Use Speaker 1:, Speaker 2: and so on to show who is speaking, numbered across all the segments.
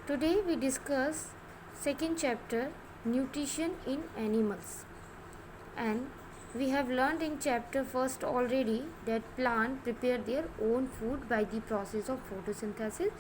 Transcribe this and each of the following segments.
Speaker 1: Today we discuss second chapter nutrition in animals, and we have learned in chapter first already that plant prepare their own food by the process of photosynthesis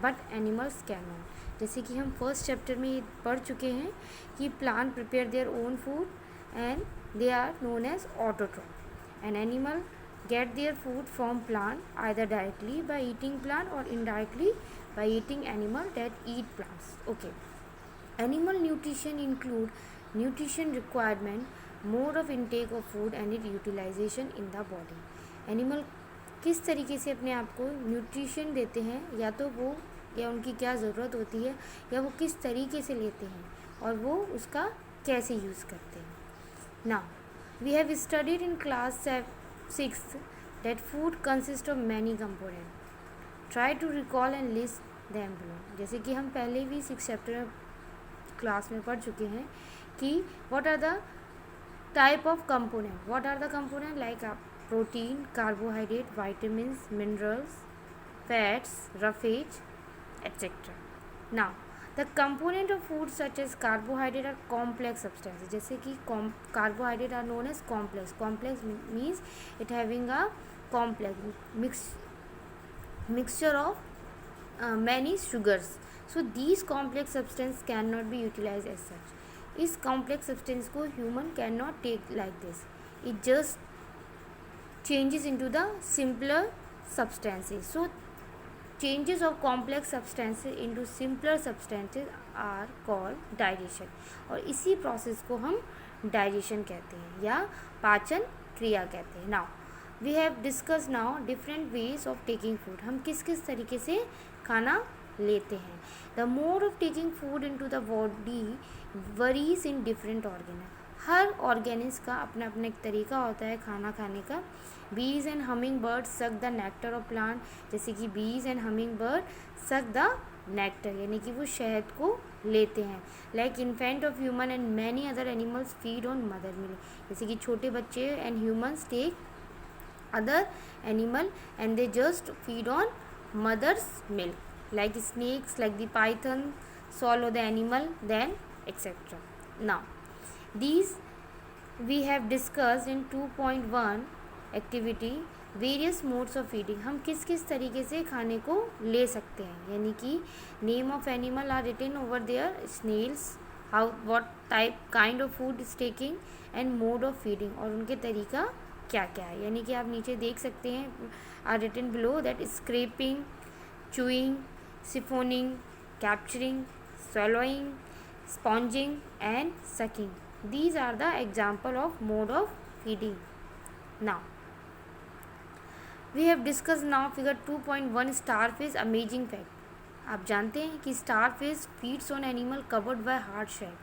Speaker 1: but animals cannot. जैसे कि हम first chapter में पढ़ चुके हैं कि plant prepare their own food and they are known as autotroph and animal get their food from plant either directly by eating plant or indirectly by eating animal that eat plants. Okay, animal nutrition include nutrition requirement, mode of intake of food and its utilization in the body. Animal किस तरीके से अपने आप को nutrition देते हैं, या तो वो या उनकी क्या ज़रूरत होती है, या वो किस तरीके से लेते हैं और वो उसका कैसे यूज़ करते हैं. Now we have studied in class 6th that food consists of many components. Try to recall and list them below. जैसे कि हम पहले भी 6 चैप्टर क्लास में पढ़ चुके हैं कि what are the type of component. What are the component like protein, carbohydrate, vitamins, minerals, fats, roughage, etc. Now the component of food such as carbohydrate are complex substances. जैसे कि carbohydrate are known as complex. Complex means it having a complex mixture of many sugars. So these complex substances cannot be utilized as such. इस complex substance को human cannot take like this. It just changes into the simpler substances. So changes of complex substances into simpler substances are called digestion. और इसी process को हम digestion कहते हैं या पाचन क्रिया कहते हैं. Now we have discuss now different ways of taking food. हम किस किस तरीके से खाना लेते हैं. The mode of taking food into the body varies in different organ. हर ऑर्गेनिज्म का अपना अपना एक तरीका होता है खाना खाने का. Bees and hummingbird suck the nectar of plant. जैसे कि bees and hummingbird suck the nectar, यानी कि वो शहद को लेते हैं. Like infant of human and many other animals feed on mother milk. जैसे कि छोटे बच्चे and humans take other animal and they just feed on mother's milk. Like snakes, like the python swallow the animal then etc. Now these we have discussed in 2.1 activity various modes of feeding. हम किस किस तरीके से खाने को ले सकते हैं, यानी कि name of animal are written over there. Snails, how what type kind of food is taking and mode of feeding, और उनके तरीका क्या क्या है. यानी कि आप नीचे देख सकते हैं are written below that scraping, chewing, siphoning, capturing, swallowing, sponging and sucking. These are the example of mode of feeding. Now we have discussed now figure 2.1 starfish amazing fact. आप जानते हैं कि starfish feeds on animal covered by hard shell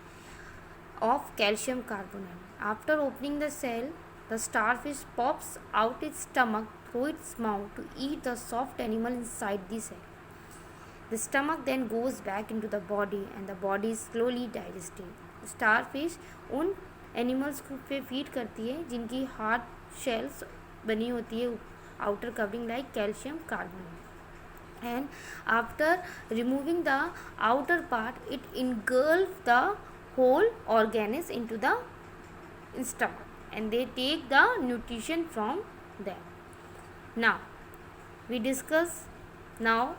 Speaker 1: of calcium carbonate. After opening the shell, the starfish pops out its stomach through its mouth to eat the soft animal inside the shell. The stomach then goes back into the body and the body is slowly digested. Starfish उन animals को पे feed करती है जिनकी hard shells बनी होती है outer covering like calcium carbonate. And after removing the outer part it engulf the whole organism into the stomach and they take the nutrition from them. Now we discuss now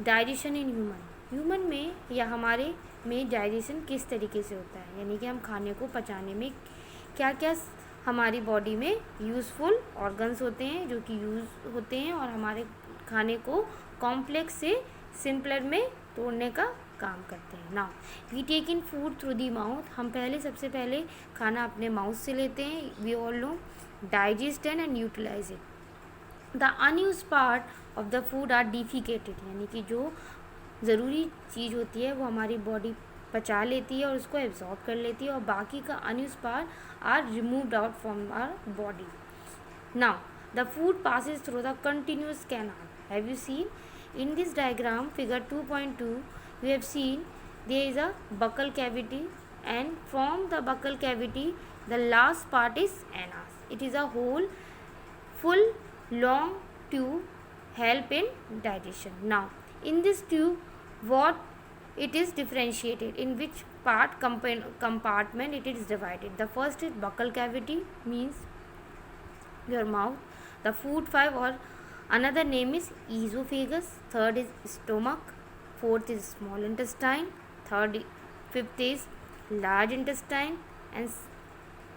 Speaker 1: digestion in human में या हमारे में digestion किस तरीके से होता है, यानी कि हम खाने को पचाने में क्या क्या हमारी बॉडी में यूज़फुल ऑर्गन्स होते हैं जो कि यूज़ होते हैं और हमारे खाने को कॉम्प्लेक्स से सिंपलर में तोड़ने का काम करते हैं. Now we take in food through the mouth. हम सबसे पहले खाना अपने माउथ से लेते हैं. We all know digest and utilise it. The unused part of the food are defecated, यानी कि जो ज़रूरी चीज़ होती है वो हमारी बॉडी पचा लेती है और उसको एब्जॉर्ब कर लेती है, और बाकी का unused part are removed out from our body. Now the food passes through the continuous canal. Have you seen in this diagram figure 2.2 you have seen there is a buccal cavity and from the buccal cavity the last part is anus. It is a whole full long tube help in digestion. Now in this tube what it is differentiated in which compartment it is divided. The first is buccal cavity, means your mouth. The food five, or another name is esophagus. Third is stomach. Fourth is small intestine. Fifth is large intestine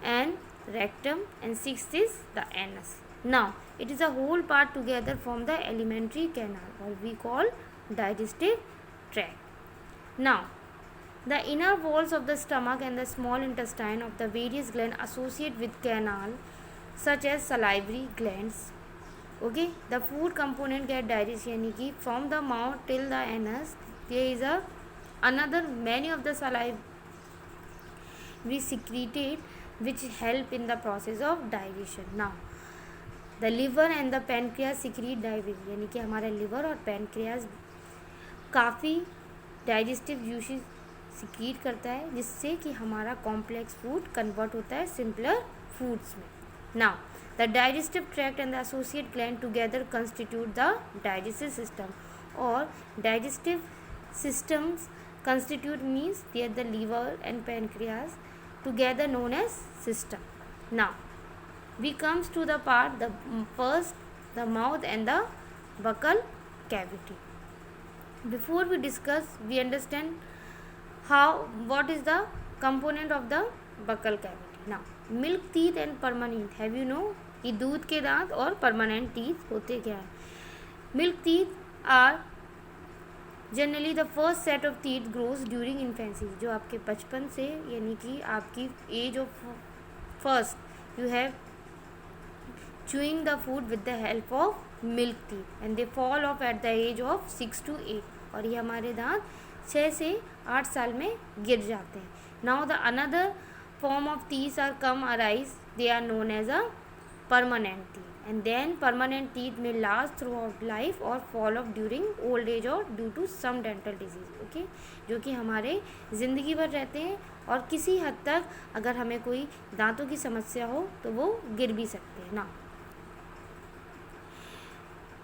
Speaker 1: and rectum, and sixth is the anus. Now it is a whole part together from the alimentary canal, or we call digestive tract. Now the inner walls of the stomach and the small intestine of the various glands associate with canal, such as salivary glands. Okay, the food component get digested, यानी कि from the mouth till the anus there is another many of the saliva we secreted which help in the process of digestion. Now the liver and the pancreas secrete digestion, यानी कि हमारा liver और pancreas काफ़ी digestive usage secrete करता है, जिससे कि हमारा कॉम्प्लेक्स फूड कन्वर्ट होता है सिंपलर फूड्स में. Now the digestive tract and the associate gland together constitute the digestive system, और digestive systems constitute means there the liver and pancreas together known as system. Now we comes to the part the first the mouth and the buccal cavity. Before we discuss, we understand what is the component of the buccal cavity. Now milk teeth and permanent, have you know कि दूध के दांत और permanent teeth होते क्या है. Milk teeth are generally the first set of teeth grows during infancy, जो आपके बचपन से यानी कि आपकी age of first you have chewing the food with the help of milk teeth and they fall off at the age of 6 to 8, और ये हमारे दांत 6 से 8 साल में गिर जाते हैं. Now the another form of teeth are come arise, they are known as a permanent teeth, and then permanent teeth में लास्ट थ्रू आउट लाइफ और fall off during old age और due to some dental disease. Okay, जो कि हमारे ज़िंदगी भर रहते हैं और किसी हद तक अगर हमें कोई दांतों की समस्या हो तो वो गिर भी सकते हैं ना.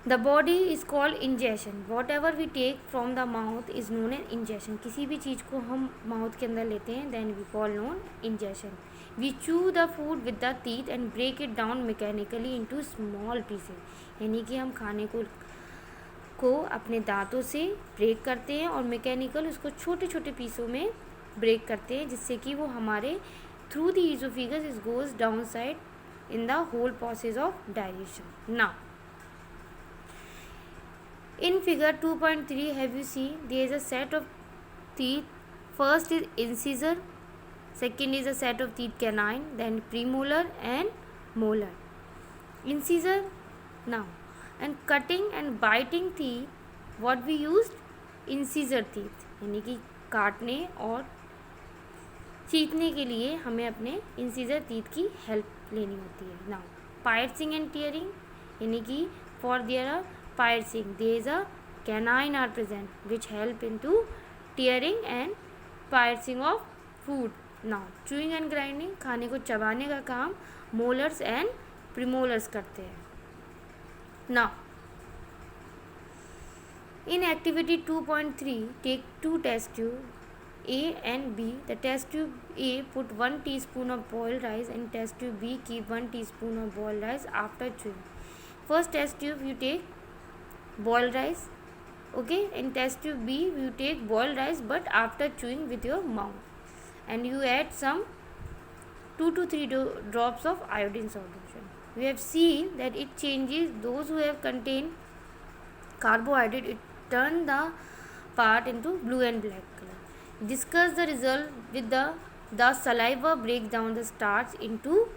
Speaker 1: The body is called ingestion, whatever we take from the mouth is known as ingestion. किसी भी चीज़ को हम माउथ के अंदर लेते हैं then we call known ingestion. We chew the food with the teeth and break it down mechanically into small pieces, यानी कि हम खाने को अपने दांतों से ब्रेक करते हैं और मैकेनिकल उसको छोटे छोटे पीसों में ब्रेक करते हैं, जिससे कि वो हमारे through the oesophagus is goes down side in the whole process of digestion. Now in figure 2.3 have you seen there is a set of teeth. First is incisor, second is a set of teeth canine, then premolar and molar. Incisor, now, and cutting and biting teeth, what we used incisor teeth, यानी कि काटने और चीतने के लिए हमें अपने incisor teeth की help लेनी होती है. नाउ piercing and tearing, यानी कि for there piercing there is a canine are present which help into tearing and piercing of food. Now chewing and grinding, खाने को चबाने का काम molars and premolars करते हैं. Now in activity 2.3 take two test tube A and B. The test tube A put 1 teaspoon of boiled rice and test tube B keep 1 teaspoon of boiled rice after chewing. First test tube you take boiled rice, okay, in test tube B you take boiled rice but after chewing with your mouth, and you add some 2 to 3 drops of iodine solution. We have seen that it changes those who have contained carbohydrate, it turn the part into blue and black color. Discuss the result with the saliva breaks down the starch into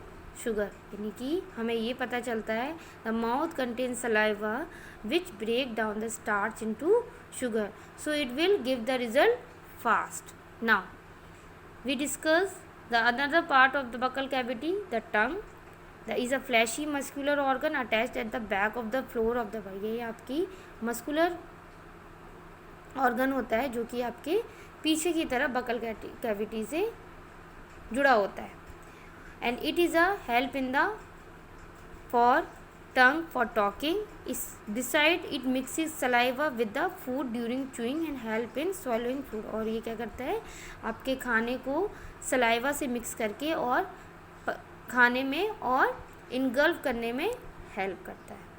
Speaker 1: sugar, यानी कि हमें ये पता चलता है the mouth contain saliva which break down the starch into sugar, so it will give the result fast. Now we discuss the another part of the buccal cavity, the tongue. The is a fleshy muscular organ attached at the back of the floor of the body. ये आपकी muscular organ होता है जो कि आपके पीछे की तरफ बकल कैविटी से जुड़ा होता है. And it is a help in the for tongue for talking. Beside it mixes saliva with the food during chewing and help in swallowing food. और ये क्या करता है, आपके खाने को सलाइवा से मिक्स करके और खाने में और इनगल्फ करने में हेल्प करता है.